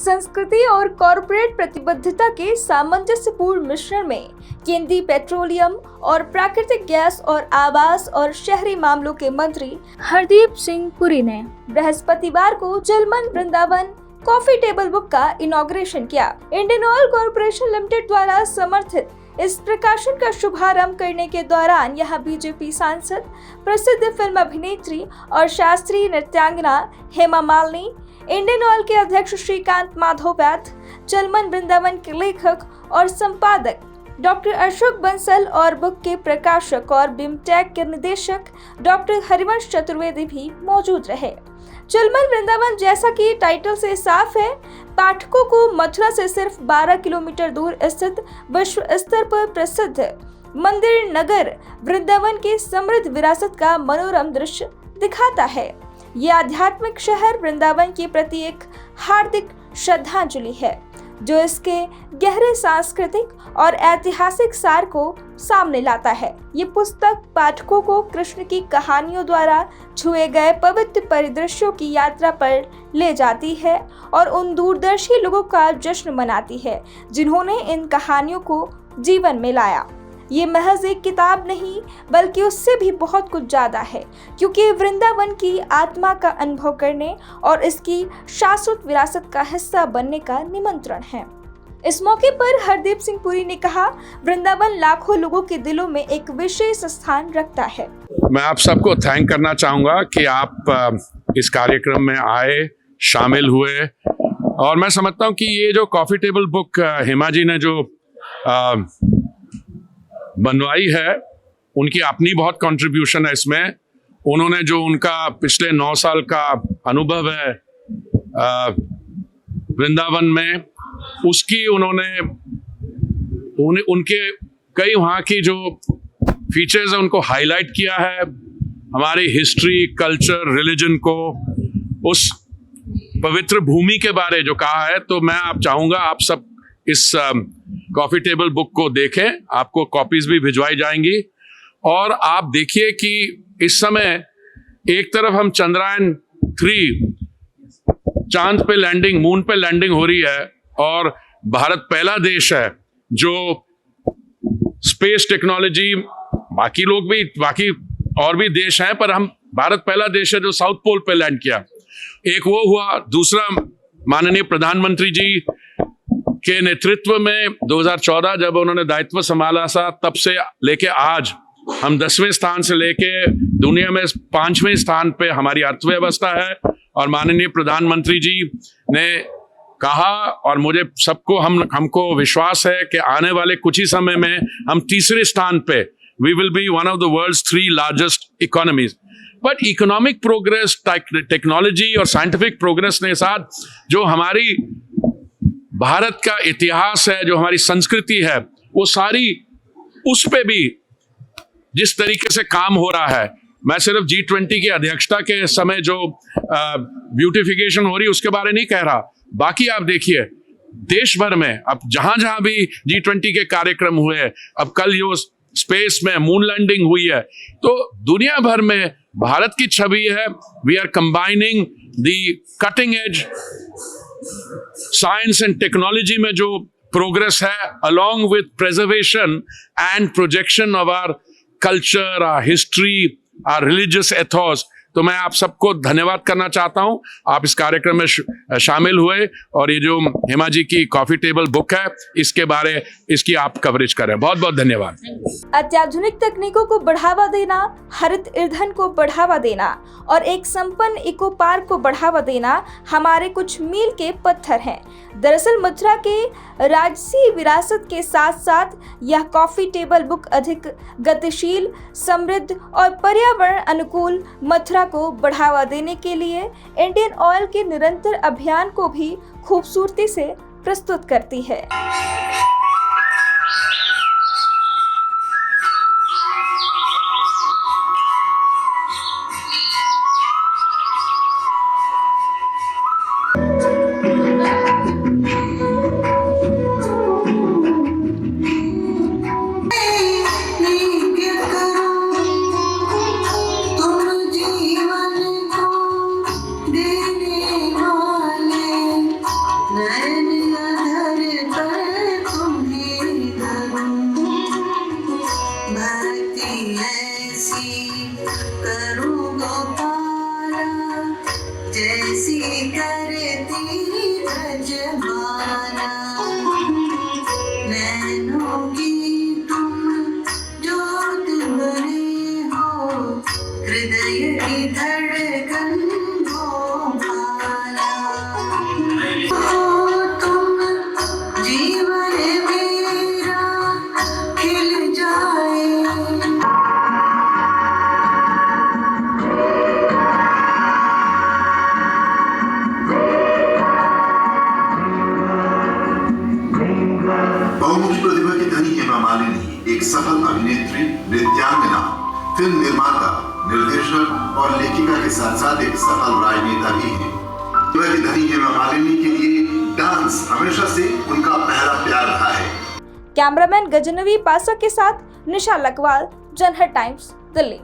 संस्कृति और कॉरपोरेट प्रतिबद्धता के सामंजस्यपूर्ण मिश्रण में केंद्रीय पेट्रोलियम और प्राकृतिक गैस और आवास और शहरी मामलों के मंत्री हरदीप सिंह पुरी ने बृहस्पतिवार को जलमन वृंदावन कॉफी टेबल बुक का इनॉग्रेशन किया। इंडियन ऑयल कॉरपोरेशन लिमिटेड द्वारा समर्थित इस प्रकाशन का शुभारंभ करने के दौरान यहां बीजेपी सांसद, प्रसिद्ध फिल्म अभिनेत्री और शास्त्रीय नृत्यांगना हेमा मालिनी, इंडियन ऑयल के अध्यक्ष श्रीकांत माधव वैद्य, जलमन वृंदावन के लेखक और संपादक डॉक्टर अशोक बंसल और बुक के प्रकाशक और बिमटेक के निदेशक डॉक्टर हरिवंश चतुर्वेदी भी मौजूद रहे। जलमन वृंदावन, जैसा कि टाइटल से साफ है, पाठकों को मथुरा से सिर्फ 12 किलोमीटर दूर स्थित विश्व स्तर पर प्रसिद्ध मंदिर नगर वृंदावन के समृद्ध विरासत का मनोरम दृश्य दिखाता है। ये आध्यात्मिक शहर वृंदावन के प्रति एक हार्दिक श्रद्धांजलि है, जो इसके गहरे सांस्कृतिक और ऐतिहासिक सार को सामने लाता है। ये पुस्तक पाठकों को कृष्ण की कहानियों द्वारा छुए गए पवित्र परिदृश्यों की यात्रा पर ले जाती है और उन दूरदर्शी लोगों का जश्न मनाती है जिन्होंने इन कहानियों को जीवन में लाया। ये महज एक किताब नहीं, बल्कि उससे भी बहुत कुछ ज्यादा है, क्योंकि वृंदावन की आत्मा का अनुभव करने और इसकी शाश्वत विरासत का हिस्सा बनने का निमंत्रण है। इस मौके पर हरदीप सिंह पुरी ने कहा, वृंदावन लाखों लोगों के दिलों में एक विशेष स्थान रखता है। मैं आप सबको थैंक करना चाहूँगा कि आप इस कार्यक्रम में आए, शामिल हुए, और मैं समझता हूँ कि ये जो coffee table book Hema ji ने जो बनवाई है, उनकी अपनी बहुत कंट्रीब्यूशन है इसमें। उन्होंने जो उनका पिछले 9 साल का अनुभव है वृंदावन में, उसकी उनके कई वहाँ की जो फीचर्स है उनको हाईलाइट किया है। हमारी हिस्ट्री, कल्चर, रिलीजन को, उस पवित्र भूमि के बारे जो कहा है। तो मैं आप चाहूँगा आप सब इस कॉफी टेबल बुक को देखें। आपको कॉपीज भी भिजवाई जाएंगी और आप देखिए कि इस समय एक तरफ हम चंद्रयान 3 चांद पे लैंडिंग, मून पे लैंडिंग हो रही है, और भारत पहला देश है जो स्पेस टेक्नोलॉजी, बाकी और भी देश हैं, पर भारत पहला देश है जो साउथ पोल पे लैंड किया। एक वो हुआ। दूसरा, माननीय प्रधानमंत्री जी के नेतृत्व में 2014 जब उन्होंने दायित्व संभाला था, तब से लेके आज हम 10वें स्थान से लेके दुनिया में 5वें स्थान पे हमारी अर्थव्यवस्था है। और माननीय प्रधानमंत्री जी ने कहा, और मुझे सबको हमको विश्वास है कि आने वाले कुछ ही समय में हम 3रे स्थान पे, we will be one of the world's 3 largest economies. But economic progress, technology और साइंटिफिक प्रोग्रेस के साथ जो हमारी भारत का इतिहास है, जो हमारी संस्कृति है, वो सारी उस पे भी जिस तरीके से काम हो रहा है। मैं सिर्फ G20 की अध्यक्षता के समय जो ब्यूटिफिकेशन हो रही है उसके बारे नहीं कह रहा। बाकी आप देखिए देश भर में अब जहां भी G20 के कार्यक्रम हुए, अब कल जो स्पेस में मून लैंडिंग हुई है, तो दुनिया भर में भारत की छवि है। We are combining the cutting edge science and technology में जो प्रोग्रेस है, along with preservation and projection of our culture, our history, our religious ethos। तो मैं आप सबको धन्यवाद करना चाहता हूं, आप इस कार्यक्रम में शामिल हुए, और ये जो हेमा जी की कॉफी टेबल बुक है, इसकी आप कवरेज करें। बहुत बहुत धन्यवाद। अत्याधुनिक तकनीकों को बढ़ावा देना, हरित ईंधन को बढ़ावा देना और एक संपन्न इको पार्क को बढ़ावा देना हमारे कुछ मील के पत्थर हैं। दरअसल मथुरा के राजसी विरासत के साथ साथ यह कॉफी टेबल बुक अधिक गतिशील, समृद्ध और पर्यावरण अनुकूल मथुरा को बढ़ावा देने के लिए इंडियन ऑयल के निरंतर अभियान को भी खूबसूरती से प्रस्तुत करती है। Nice. फिल्म निर्माता, निर्देशक और लेखिका के साथ साथ एक सफल राजनेता भी हैं। वह धनी हेमा मालिनी के लिए डांस हमेशा से उनका पहला प्यार रहा है। कैमरामैन गजनवी पासा के साथ निशा लकवाल, जनहित टाइम्स, दिल्ली।